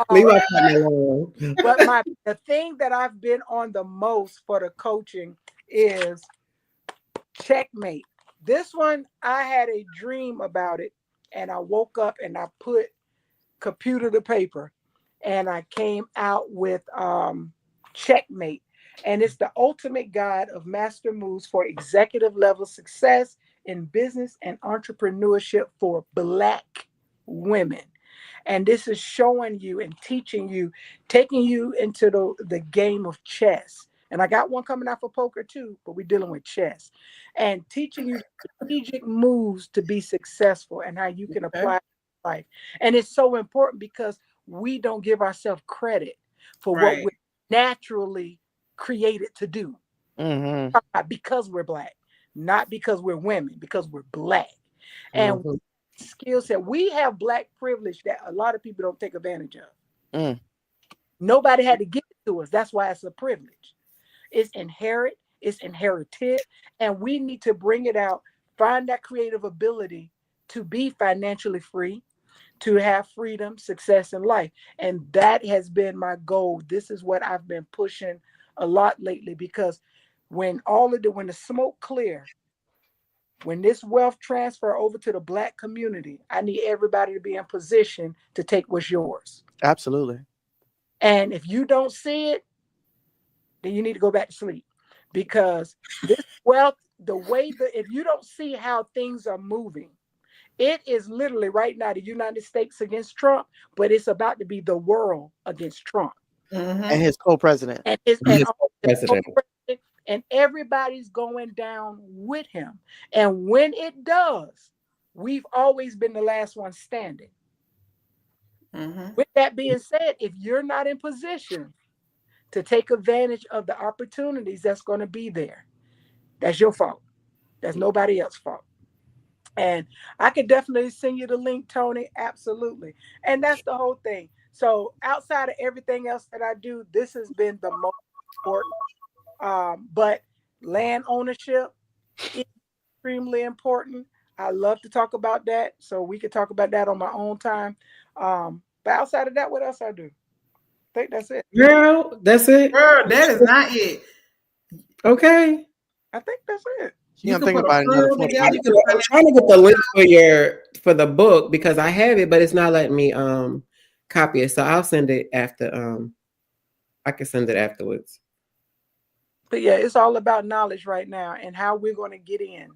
Leave my partner alone. but the thing that I've been on the most for the coaching is Checkmate. This one, I had a dream about it, and I woke up and I put computer to paper, and I came out with Checkmate. And it's the ultimate guide of master moves for executive level success in business and entrepreneurship for Black women. And this is showing you and teaching you, taking you into the game of chess. And I got one coming out for poker too, but we're dealing with chess. And teaching you strategic moves to be successful and how you can apply it to life. And it's so important because we don't give ourselves credit for what we're naturally created to do. Because we're Black, not because we're women, because we're Black. And skill set, we have Black privilege that a lot of people don't take advantage of. Nobody had to give it to us. That's why it's a privilege. It's inherited, and we need to bring it out, find that creative ability to be financially free, to have freedom, success in life. And that has been my goal. This is what I've been pushing a lot lately, because when the smoke clears, when this wealth transfer over to the Black community, I need everybody to be in position to take what's yours. Absolutely. And if you don't see it, then you need to go back to sleep, because this wealth, if you don't see how things are moving, it is literally right now the United States against Trump, but it's about to be the world against Trump. And his co-president. And everybody's going down with him. And when it does, we've always been the last one standing. With that being said, if you're not in position to take advantage of the opportunities that's going to be there, that's your fault. That's nobody else's fault. And I could definitely send you the link, Tony. Absolutely. And that's the whole thing. So outside of everything else that I do, this has been the most important. But land ownership is extremely important. I love to talk about that. So we could talk about that on my own time. But outside of that, what else I do? I think that's it. Girl, that's it? Girl, that is not it. Okay. I think that's it. You can think about it. I'm trying to get the link for the book, because I have it, but it's not letting me copy it. So I'll send it after. I can send it afterwards. But yeah, it's all about knowledge right now and how we're going to get in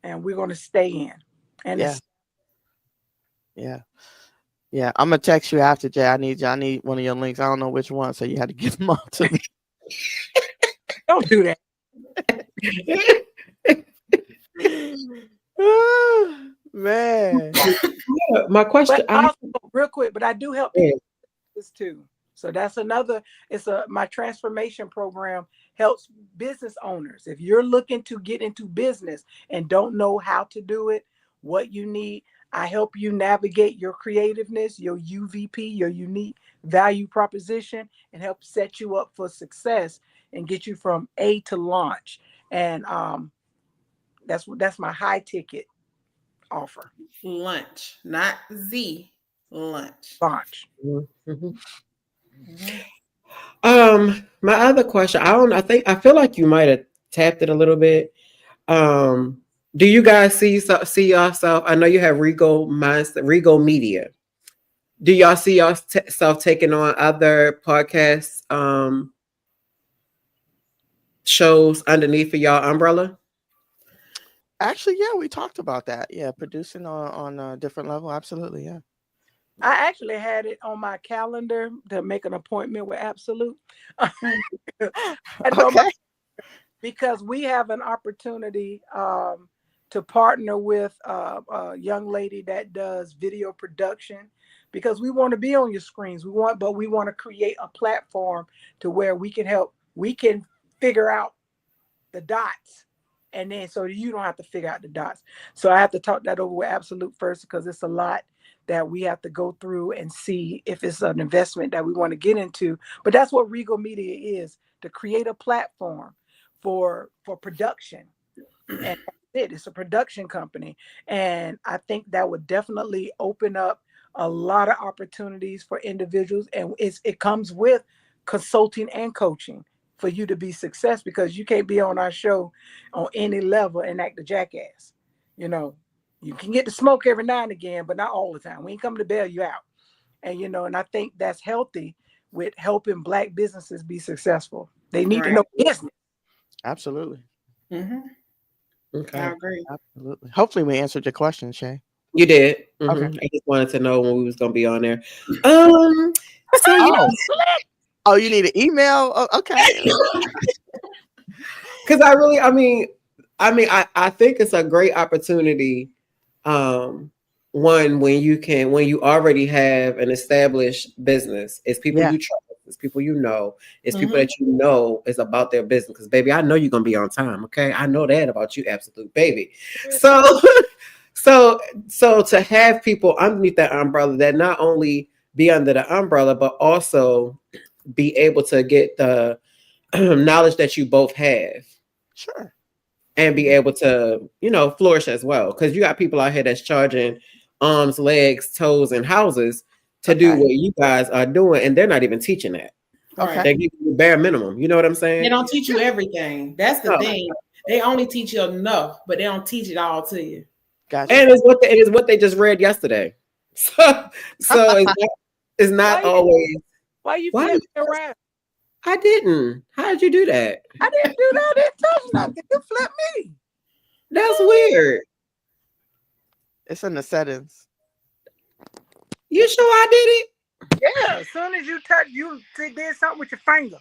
and we're going to stay in. And yeah. I'm gonna text you after, Jay. I need one of your links. I don't know which one, so you had to give them up to me. Don't do that. Man. My question, real quick, but I do help people this too. So that's another. My transformation program helps business owners. If you're looking to get into business and don't know how to do it, what you need, I help you navigate your creativeness, your UVP, your unique value proposition, and help set you up for success and get you from A to launch. And that's my high ticket offer. Lunch, not Z. Lunch. Launch. My other question, I feel like you might have tapped it a little bit. Do you guys see yourself? I know you have Regal Mindset, Regal Media. Do y'all see yourself taking on other podcasts shows underneath of y'all umbrella? Actually, yeah, we talked about that. Yeah, producing on a different level. Absolutely, yeah. I actually had it on my calendar to make an appointment with Absolute. Okay. Because we have an opportunity to partner with a young lady that does video production, because we want to be on your screens. But we want to create a platform to where we can figure out the dots, and then so you don't have to figure out the dots. So I have to talk that over with Absolute first, because it's a lot that we have to go through and see if it's an investment that we want to get into. But that's what Regal Media is, to create a platform for production. And it's a production company. And I think that would definitely open up a lot of opportunities for individuals. And it comes with consulting and coaching for you to be success, because you can't be on our show on any level and act a jackass. You know, you can get the smoke every now and again, but not all the time. We ain't coming to bail you out. And, and I think that's healthy with helping Black businesses be successful. They need to know business. Absolutely. Mm-hmm. Okay. I agree. Absolutely. Hopefully we answered your question, Shay. You did. Okay. I just wanted to know when we was gonna be on there. So oh, you need an email? Oh, okay. Because I think it's a great opportunity. One, when you already have an established business, it's people you trust, it's people you know, it's people that you know is about their business. Because baby, I know you're gonna be on time. Okay, I know that about you, Absolute baby. So, so to have people underneath that umbrella that not only be under the umbrella, but also be able to get the knowledge that you both have. Sure. And be able to, flourish as well. Because you got people out here that's charging arms, legs, toes, and houses to do what you guys are doing, and they're not even teaching that. Okay. They give you the bare minimum. You know what I'm saying? They don't teach you everything. That's the thing. They only teach you enough, but they don't teach it all to you. Gotcha. And it is what they just read yesterday. So it's not always. Why you flipping around? I didn't. How did you do that? I didn't do that. I didn't touch nothing. You flipped me. That's weird. It's in the settings. You sure I did it? Yeah. As soon as you touch, you did something with your finger.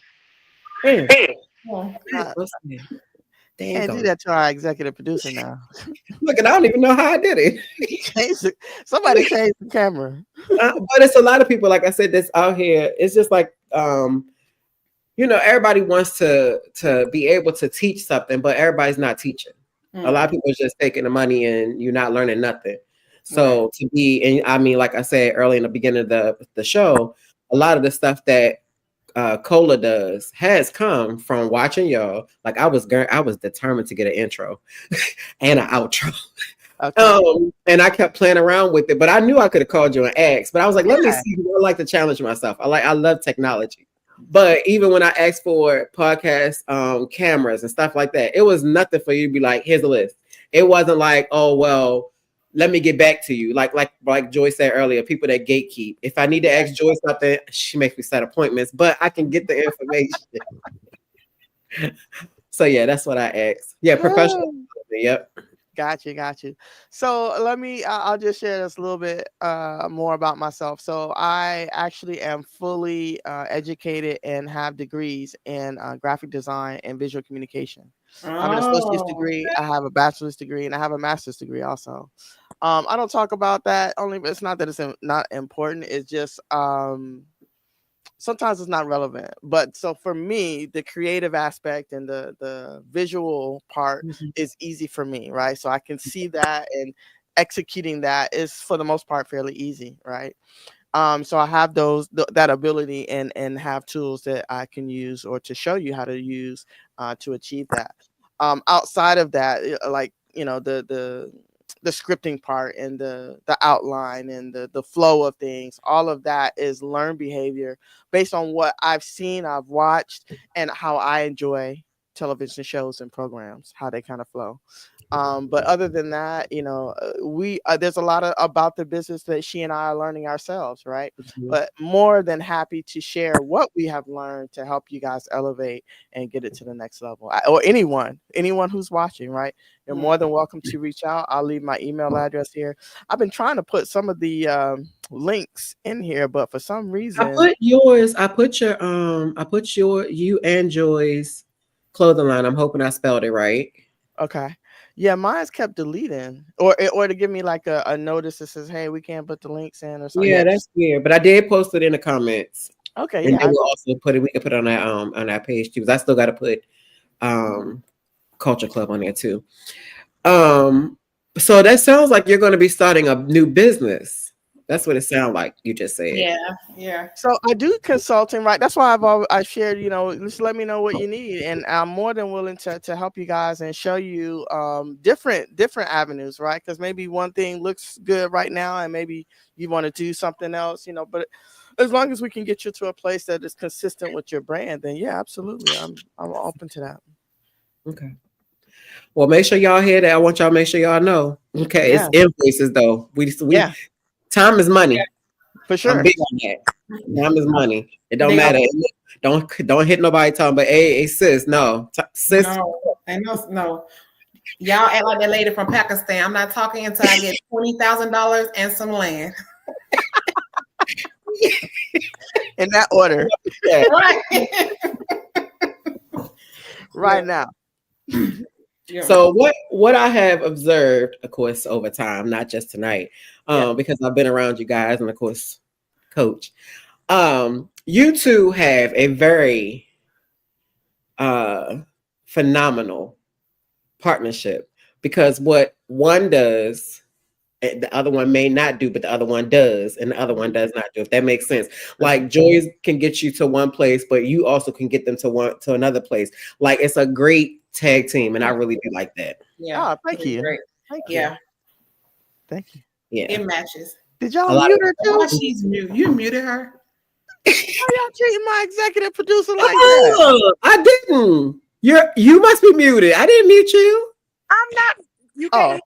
Can't do that to our executive producer now. Look, and I don't even know how I did it. Somebody changed the camera. But it's a lot of people, like I said, that's out here. It's just like, everybody wants to be able to teach something, but everybody's not teaching. A lot of people are just taking the money and you're not learning nothing. So to be, and I mean, like I said early in the beginning of the show, a lot of the stuff that Cola does has come from watching y'all. Like I was determined to get an intro and an outro. Okay. And I kept playing around with it, but I knew I could have called you and asked, but I was like, let me see. I like to challenge myself. I love technology. But even when I asked for podcast cameras and stuff like that, it was nothing for you to be like, here's a list. It wasn't like, oh, well, let me get back to you. Like Joy said earlier, people that gatekeep. If I need to ask Joy something, she makes me set appointments, but I can get the information. So yeah, that's what I asked. Yeah, professional. Yep. Got you. So I'll just share this a little bit more about myself. So I actually am fully educated and have degrees in graphic design and visual communication. I have an associate's degree, I have a bachelor's degree, and I have a master's degree also. I don't talk about that only, but it's not that it's not important. It's just sometimes it's not relevant. But so for me, the creative aspect and the visual part is easy for me, right? So I can see that, and executing that is for the most part fairly easy, right? So I have that ability and have tools that I can use or to show you how to use to achieve that. Outside of that, like the scripting part and the outline and the flow of things, all of that is learned behavior based on what I've seen, I've watched, and how I enjoy television shows and programs, how they kind of flow. But other than that, we there's a lot about the business that she and I are learning ourselves, right? Mhm. But more than happy to share what we have learned to help you guys elevate and get it to the next level. Or anyone who's watching, right? You're more than welcome to reach out. I'll leave my email address here. I've been trying to put some of the links in here, but for some reason, I put you and Joy's clothing line. I'm hoping I spelled it right. okay. Yeah, mine's kept deleting, or to give me like a notice that says, "Hey, we can't put the links in," or something. Yeah, that's weird. But I did post it in the comments. Okay, And yeah. then we'll also put it. We can put it on our page too. Because I still got to put Culture Club on there too. So that sounds like you're going to be starting a new business. That's what it sounds like. You just said. Yeah. So I do consulting, right? That's why I shared, just let me know what you need, and I'm more than willing to help you guys and show you different avenues, right? Because maybe one thing looks good right now, and maybe you want to do something else, But as long as we can get you to a place that is consistent with your brand, then yeah, absolutely, I'm open to that. Okay. Well, make sure y'all hear that. I want y'all to make sure y'all know. Okay, Yeah. it's invoices though. We Yeah. Time is money. For sure. I'm big on that. Time is money. It don't They- matter. Don't hit nobody talking about hey sis. No. Sis. No. Y'all act like that lady from Pakistan. I'm not talking until I get $20,000 and some land. In that order. Right now. Yeah. So what I have observed, of course, over time, not just tonight, because I've been around you guys and of course, Coach. You two have a very phenomenal partnership because what one does, the other one may not do, but the other one does, and the other one does not do. If that makes sense, like Joy's can get you to one place, but you also can get them to another place. Like it's a great tag team, and I really do like that. Yeah. Oh, thank you. Great. Thank you. Yeah. Thank you. Yeah, It matches. Did y'all mute her too? Why she's mute? You muted her. How y'all treating my executive producer like that? I didn't. You must be muted. I didn't mute you. I'm not. You can't.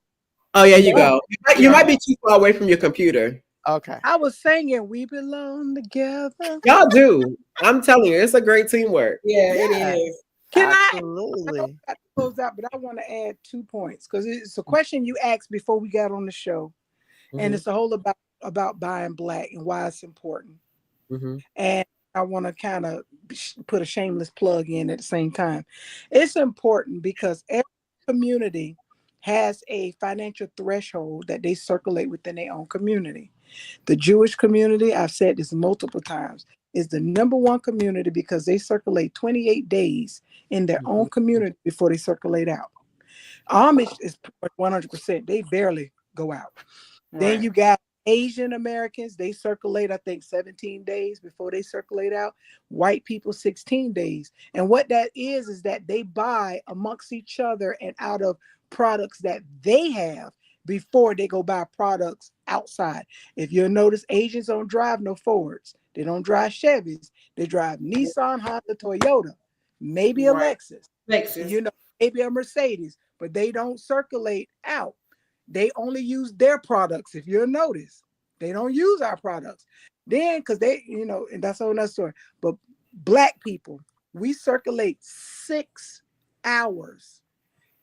Oh yeah, you go. You might be too far away from your computer. Okay. I was singing "We Belong Together." Y'all do. I'm telling you, it's a great teamwork. Yeah, it is. Can Absolutely. I got to close out, but I want to add 2 points because it's a question you asked before we got on the show, and it's a whole about buying black and why it's important. And I want to kind of put a shameless plug in at the same time. It's important because every community has a financial threshold that they circulate within their own community. The Jewish community, I've said this multiple times, is the number one community because they circulate 28 days in their own community before they circulate out. Amish is 100%. They barely go out. Right. Then you got Asian Americans, they circulate, I think, 17 days before they circulate out. White people, 16 days. And what that is that they buy amongst each other and out of products that they have before they go buy products outside. If you'll notice, Asians don't drive no Fords. They don't drive Chevys. They drive Nissan, Honda, Toyota, maybe a Lexus, maybe a Mercedes, but they don't circulate out. They only use their products. If you'll notice, they don't use our products. Then, because they, and that's a whole nother story. But Black people, we circulate 6 hours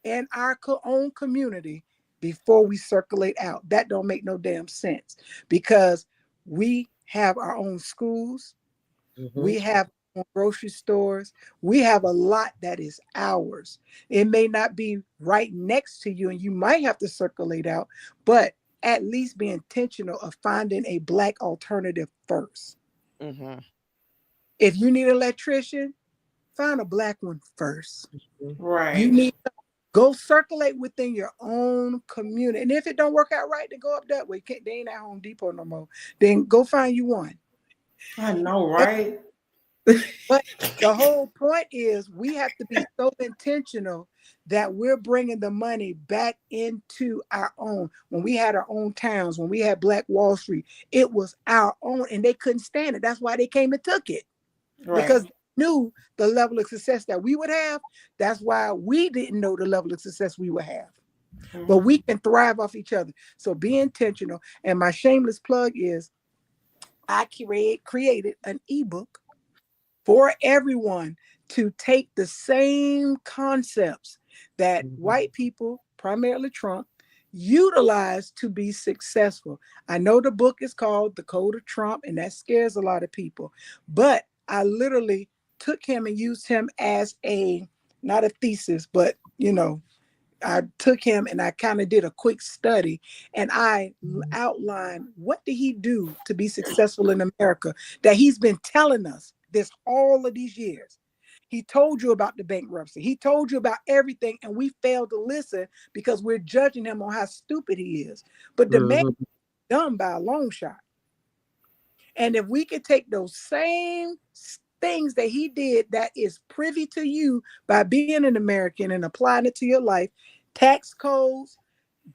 in our own community before we circulate out. That don't make no damn sense because we have our own schools. We have grocery stores. We have a lot that is ours. It may not be right next to you and you might have to circulate out, but at least be intentional of finding a Black alternative first. If you need an electrician, find a Black one first. Right. You need to go circulate within your own community. And if it don't work out right, then go up that way. They ain't at Home Depot no more. Then go find you one. I know, right? But the whole point is we have to be so intentional that we're bringing the money back into our own. When we had our own towns, when we had Black Wall Street, it was our own and they couldn't stand it. That's why they came and took it. Because they knew the level of success that we would have. That's why we didn't know the level of success we would have. but we can thrive off each other. So be intentional. And my shameless plug is I created an ebook for everyone to take the same concepts that white people, primarily Trump, utilize to be successful. I know the book is called The Code of Trump, and that scares a lot of people, but I literally took him and used him as not a thesis, but I took him and I kind of did a quick study, and I outlined what did he do to be successful in America that he's been telling us this all of these years. He told you about the bankruptcy. He told you about everything, and we failed to listen because we're judging him on how stupid he is. But the man is dumb by a long shot. And if we could take those same things that he did that is privy to you by being an American and applying it to your life, tax codes,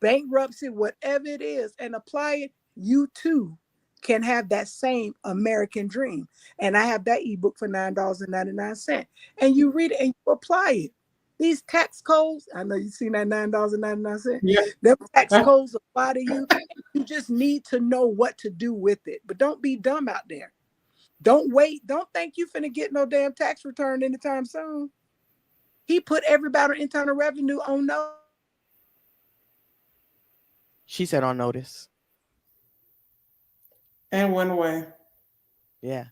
bankruptcy, whatever it is, and apply it, you too can have that same American dream. And I have that ebook for $9.99. And you read it and you apply it. These tax codes, I know you've seen that $9.99. Yeah. Them tax codes apply to you. You just need to know what to do with it. But don't be dumb out there. Don't wait. Don't think you finna get no damn tax return anytime soon. He put everybody on internal revenue on no. She said on notice. And went away. Yeah.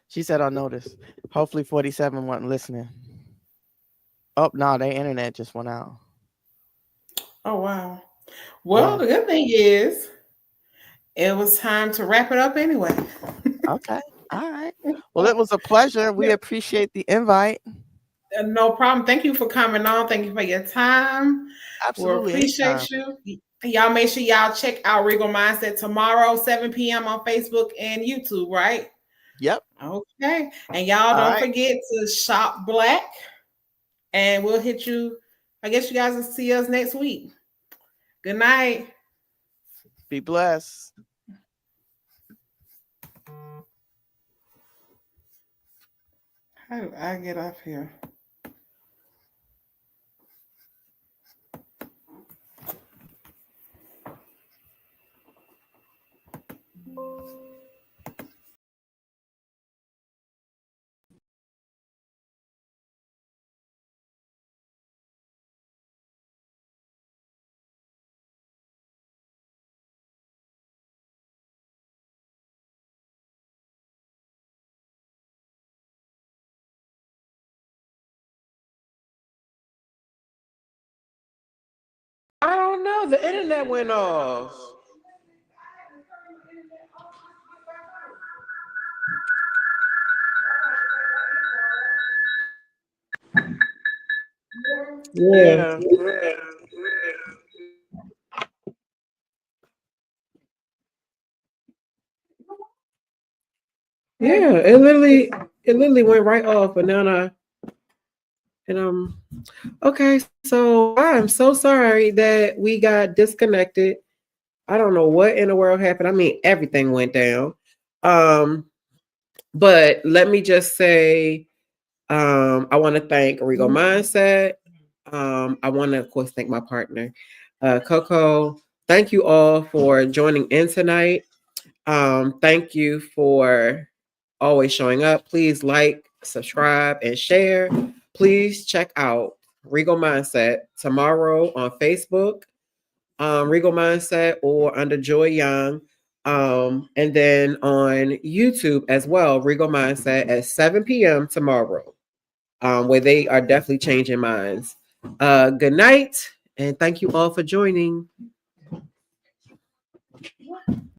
She said on notice. Hopefully 47 wasn't listening. Oh, no, their internet just went out. Oh, wow. Well, the good thing is it was time to wrap it up anyway. Okay. All right. Well, it was a pleasure. We appreciate the invite. No problem. Thank you for coming on. Thank you for your time. Absolutely. We appreciate you. Y'all make sure y'all check out Regal Mindset tomorrow, 7 p.m. on Facebook and YouTube, right? Yep. Okay. And y'all don't forget to shop black. And we'll hit you. I guess you guys will see us next week. Good night. Be blessed. How do I get up here? I don't know. The internet went off. Yeah. Yeah, it literally went right off, but now okay, so I'm so sorry that we got disconnected. I don't know what in the world happened. I mean, everything went down. But let me just say, I want to thank Regal Mindset. I want to, of course, thank my partner, Coco. Thank you all for joining in tonight. Thank you for always showing up. Please like, subscribe, and share. Please check out Regal Mindset tomorrow on Facebook, Regal Mindset, or under Joy Young. And then on YouTube as well, Regal Mindset at 7 p.m. tomorrow, where they are definitely changing minds. Good night, and thank you all for joining.